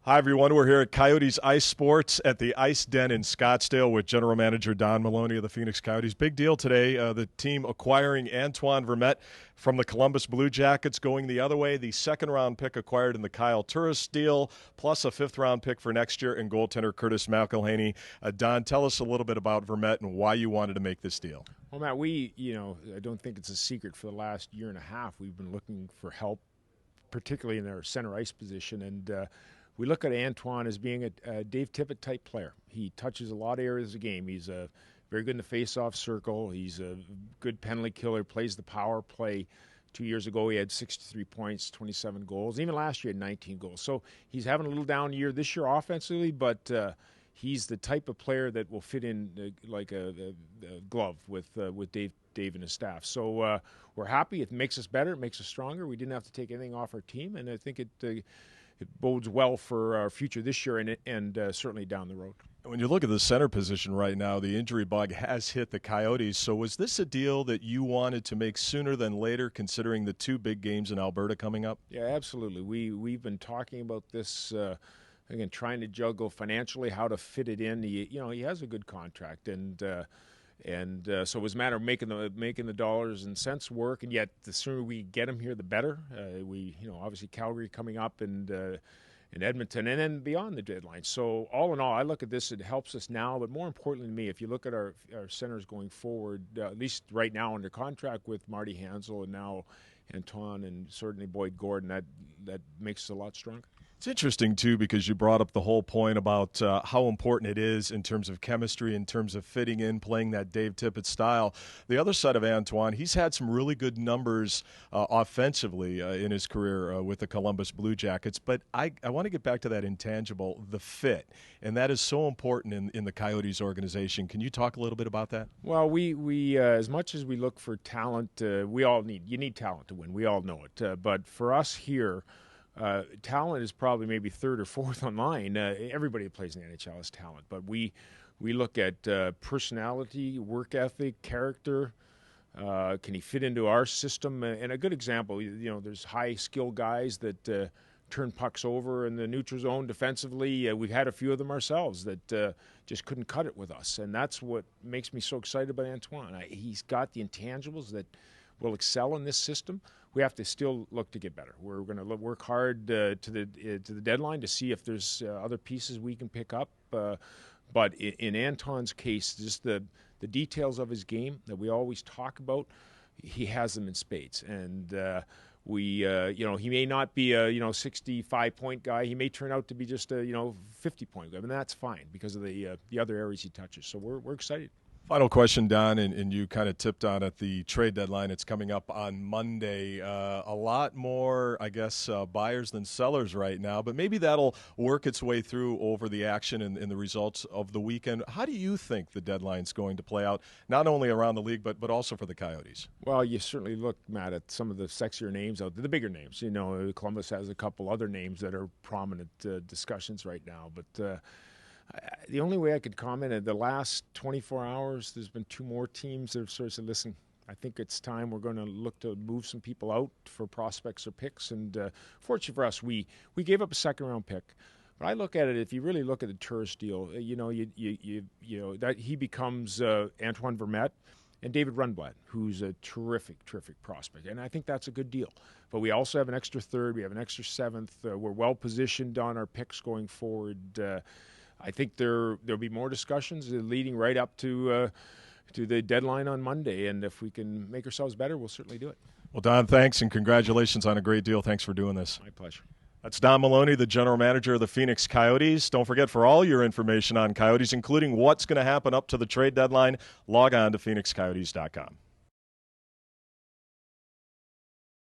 Hi, everyone. We're here at Coyotes Ice Sports at the Ice Den in Scottsdale with General Manager Don Maloney of the Phoenix Coyotes. Big deal today. The team acquiring Antoine Vermette from the Columbus Blue Jackets. Going the other way, the second-round pick acquired in the Kyle Turris deal, plus a fifth-round pick for next year, and goaltender Curtis McElhaney. Don, tell us a little bit about Vermette and why you wanted to make this deal. Well, Matt, I don't think it's a secret for the last year and a half we've been looking for help, particularly in their center ice position, and we look at Antoine as being a Dave Tippett-type player. He touches a lot of areas of the game. He's very good in the face-off circle. He's a good penalty killer, plays the power play. 2 years ago, he had 63 points, 27 goals. Even last year, he had 19 goals. So he's having a little down year this year offensively, but he's the type of player that will fit in like a glove with Dave and his staff. So we're happy. It makes us better. It makes us stronger. We didn't have to take anything off our team, and I think it bodes well for our future this year and certainly down the road. When you look at the center position right now, the injury bug has hit the Coyotes. So was this a deal that you wanted to make sooner than later, considering the two big games in Alberta coming up? Yeah, absolutely. We've been talking about this, again, trying to juggle financially how to fit it in. He has a good contract, and so it was a matter of making the dollars and cents work, and yet the sooner we get him here, the better. Obviously Calgary coming up and Edmonton, and then beyond the deadline. So all in all, I look at this, it helps us now, but more importantly to me, if you look at our centers going forward, at least right now under contract with Marty Hansel and now Antoine and certainly Boyd Gordon, that makes us a lot stronger. It's interesting, too, because you brought up the whole point about how important it is in terms of chemistry, in terms of fitting in, playing that Dave Tippett style. The other side of Antoine, he's had some really good numbers offensively in his career with the Columbus Blue Jackets. But I want to get back to that intangible, the fit, and that is so important in the Coyotes organization. Can you talk a little bit about that? Well, we as much as we look for talent, you need talent to win. We all know it. But for us here, talent is probably maybe third or fourth on line. Everybody that plays in the NHL has talent, but we look at personality, work ethic, character. Can he fit into our system? And a good example, there's high skill guys that turn pucks over in the neutral zone defensively. We've had a few of them ourselves that just couldn't cut it with us, and that's what makes me so excited about Antoine. He's got the intangibles that will excel in this system. We have to still look to get better. We're going to work hard to the deadline to see if there's other pieces we can pick up. But in Antoine's case, just the details of his game that we always talk about, he has them in spades. And he may not be a 65-point guy. He may turn out to be just a 50-point guy, and that's fine because of the other areas he touches. So we're excited. Final question, Don, and you kind of tipped on at the trade deadline. It's coming up on Monday. A lot more, I guess, buyers than sellers right now, but maybe that'll work its way through over the action and the results of the weekend. How do you think the deadline's going to play out, not only around the league, but also for the Coyotes? Well, you certainly look, Matt, at some of the sexier names out there, the bigger names. Columbus has a couple other names that are prominent discussions right now, but the only way I could comment in the last 24 hours, there's been two more teams that have sort of said, listen, I think it's time we're going to look to move some people out for prospects or picks. And fortunately for us, we gave up a second-round pick. But I look at it, if you really look at the Turris deal, that he becomes Antoine Vermette and David Rundblad, who's a terrific prospect. And I think that's a good deal. But we also have an extra third. We have an extra seventh. We're well-positioned on our picks going forward. I think there'll be more discussions leading right up to the deadline on Monday, and if we can make ourselves better, we'll certainly do it. Well, Don, thanks, and congratulations on a great deal. Thanks for doing this. My pleasure. That's Don Maloney, the general manager of the Phoenix Coyotes. Don't forget, for all your information on Coyotes, including what's going to happen up to the trade deadline, log on to phoenixcoyotes.com.